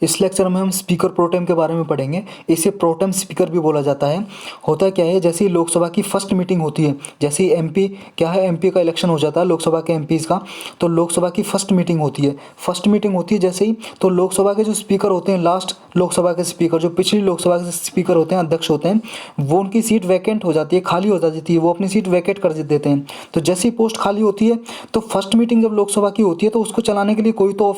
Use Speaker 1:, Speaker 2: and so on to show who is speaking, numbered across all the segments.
Speaker 1: इस लेक्चर में हम स्पीकर प्रोटेम के बारे में पढ़ेंगे। इसे प्रोटेम स्पीकर भी बोला जाता है। होता क्या है, जैसे ही लोकसभा की फर्स्ट मीटिंग होती है, जैसे ही एमपी क्या है, एमपी का इलेक्शन हो जाता है, लोकसभा के एमपीज़ का, तो लोकसभा की फर्स्ट मीटिंग होती है। फर्स्ट मीटिंग होती है जैसे ही, तो लोकसभा के जो स्पीकर होते हैं, लास्ट लोकसभा के स्पीकर, जो पिछली लोकसभा के स्पीकर होते हैं, अध्यक्ष होते हैं, वो उनकी सीट वैकेंट हो जाती है, खाली हो जाती है, वो अपनी सीट वैकेट कर देते हैं। तो जैसे ही पोस्ट खाली होती है, तो फर्स्ट मीटिंग जब लोकसभा की होती है, तो उसको चलाने के लिए कोई तो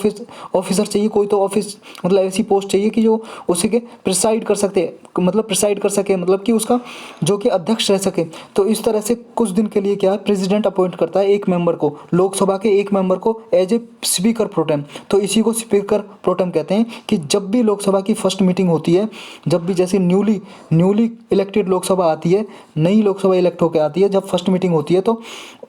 Speaker 1: ऑफिसर चाहिए, कोई तो ऑफिस मतलब ऐसी पोस्ट चाहिए कि जो उसी के प्रिसाइड कर सकते, मतलब प्रिसाइड कर सके, मतलब कि उसका जो कि अध्यक्ष रह सके। तो इस तरह से कुछ दिन के लिए क्या है, प्रेसिडेंट अपॉइंट करता है एक मेंबर को, लोकसभा के एक मेंबर को एज ए स्पीकर प्रोटेम। तो इसी को स्पीकर प्रोटेम कहते हैं कि जब भी लोकसभा की फर्स्ट मीटिंग होती है, जब भी जैसे न्यूली इलेक्टेड लोकसभा आती है, नई लोकसभा इलेक्ट होकर आती है, जब फर्स्ट मीटिंग होती है, तो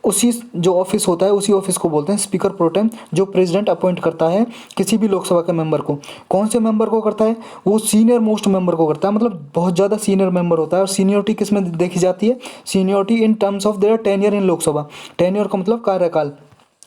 Speaker 1: उसी जो ऑफिस होता है, उसी ऑफिस को बोलते हैं स्पीकर प्रोटेम, जो प्रेसिडेंट अपॉइंट करता है किसी भी लोकसभा के मेंबर को। कौन से मेंबर को करता है, वो सीनियर मोस्ट मेंबर को करता है, मतलब बहुत ज़्यादा सीनियर मेंबर होता है। और सीनियरिटी किस में देखी जाती है, seniority in terms of their tenure in Lok Sabha. Tenure का मतलब कार्यकाल,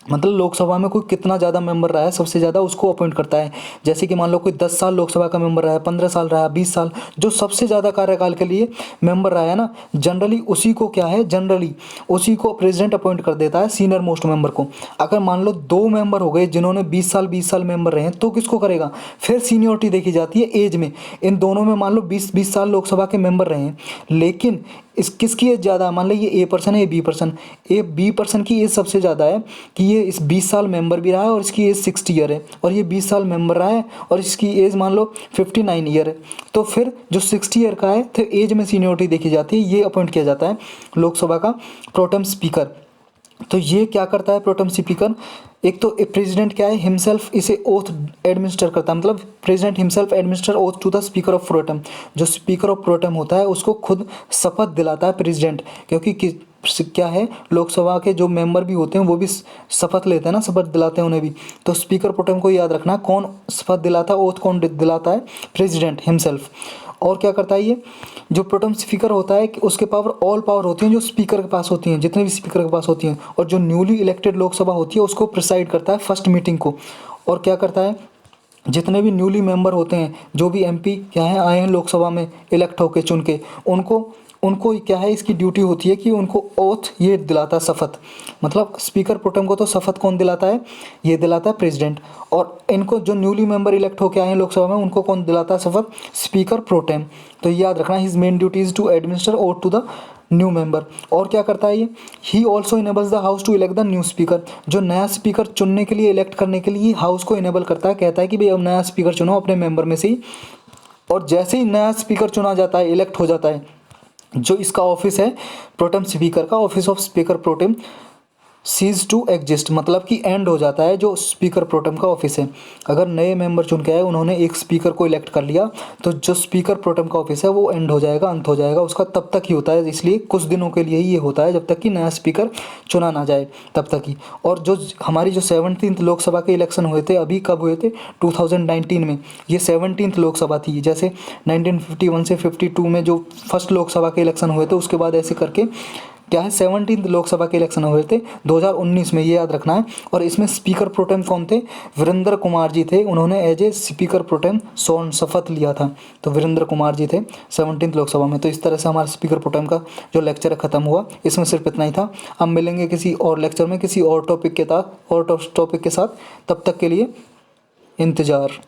Speaker 1: मतलब लोकसभा में कोई कितना ज़्यादा मेंबर रहा है, सबसे ज़्यादा उसको अपॉइंट करता है। जैसे कि मान लो कोई 10 साल लोकसभा का मेंबर रहा है, 15 साल रहा है, 20 साल, जो सबसे ज़्यादा कार्यकाल के लिए मेंबर रहा है ना, जनरली उसी को क्या है, जनरली उसी को प्रेसिडेंट अपॉइंट कर देता है, सीनियर मोस्ट मेंबर को। अगर मान लो 2 मेंबर हो गए जिन्होंने 20 साल मेंबर रहे हैं, तो किसको करेगा, फिर सीनियरिटी देखी जाती है एज में। इन दोनों में मान लो 20 साल लोकसभा के मेंबर रहे हैं, लेकिन इस किसकी एज ज़्यादा, मान लो ये ए पर्सन है, ये बी पर्सन, बी पर्सन की एज सबसे ज़्यादा है कि ये इस 20 साल मेंबर भी रहा है और इसकी एज 60 ईयर है, और ये 20 साल मेंबर रहा है और इसकी एज मान लो 59 ईयर है। तो फिर जो 60 ईयर का है, तो एज में सीनियरिटी देखी जाती है, ये अपॉइंट किया जाता है लोकसभा का प्रोटेम स्पीकर। तो ये क्या करता है प्रोटेम स्पीकर, एक तो प्रेसिडेंट क्या है, हिमसेल्फ इसे ओथ एडमिनिस्टर करता है, मतलब president himself administer oath to the speaker of pro tem. जो स्पीकर ऑफ प्रोटेम होता है उसको खुद शपथ दिलाता है प्रेसिडेंट, क्योंकि क्या है, लोकसभा के जो मेंबर भी होते हैं वो भी शपथ लेते हैं ना, शपथ दिलाते हैं उन्हें भी। तो स्पीकर प्रोटेम को याद रखना, कौन शपथ दिलाता है, ओथ कौन दिलाता है, प्रेसिडेंट हिमसेल्फ। और क्या करता है ये जो प्रोटेम स्पीकर होता है, कि उसके पावर ऑल पावर होती हैं जो स्पीकर के पास होती हैं, जितने भी स्पीकर के पास होती हैं। और जो न्यूली इलेक्टेड लोकसभा होती है उसको प्रिसाइड करता है फर्स्ट मीटिंग को। और क्या करता है, जितने भी न्यूली मेंबर होते हैं, जो भी एमपी क्या है आए हैं लोकसभा में इलेक्ट होके चुन के, उनको उनको क्या है, इसकी ड्यूटी होती है कि उनको ओथ ये दिलाता है, शपथ। मतलब स्पीकर प्रोटेम को तो शपथ कौन दिलाता है, ये दिलाता है प्रेसिडेंट। और इनको जो न्यूली मेंबर इलेक्ट होके आए हैं लोकसभा में, उनको कौन दिलाता है शपथ, स्पीकर प्रोटेम। तो याद रखना, his main duty is to administer oath to the new member. और क्या करता है ये, he also enables the house to elect the new speaker. जो नया स्पीकर चुनने के लिए, इलेक्ट करने के लिए हाउस को इनेबल करता है, कहता है कि भाई अब नया स्पीकर चुनो अपने मेंबर में से ही। और जैसे ही नया स्पीकर चुना जाता है, इलेक्ट हो जाता है, जो इसका ऑफिस है प्रोटेम स्पीकर का, office of speaker pro tem cease to exist, मतलब कि एंड हो जाता है जो स्पीकर प्रोटेम का ऑफिस है। अगर नए मेंबर चुन के आए, उन्होंने एक स्पीकर को इलेक्ट कर लिया, तो जो स्पीकर प्रोटेम का ऑफिस है वो एंड हो जाएगा, अंत हो जाएगा उसका, तब तक ही होता है। इसलिए कुछ दिनों के लिए ही ये होता है, जब तक कि नया स्पीकर चुना ना जाए, तब तक ही। और जो हमारी जो 17th लोकसभा के इलेक्शन हुए थे, अभी कब हुए थे, 2019 में, ये 17th लोकसभा थी। जैसे 1951 से 52 में जो फर्स्ट लोकसभा के इलेक्शन हुए थे, उसके बाद ऐसे करके क्या है 17th लोकसभा के इलेक्शन हुए थे 2019 में, ये याद रखना है। और इसमें स्पीकर प्रोटेम कौन थे, वीरेंद्र कुमार जी थे, उन्होंने एज ए स्पीकर प्रोटेम शपथ लिया था। तो वीरेंद्र कुमार जी थे 17th लोकसभा में। तो इस तरह से हमारा स्पीकर प्रोटेम का जो लेक्चर है ख़त्म हुआ। इसमें सिर्फ इतना ही था। अब मिलेंगे किसी और लेक्चर में किसी और टॉपिक के साथ, तब तक के लिए इंतज़ार।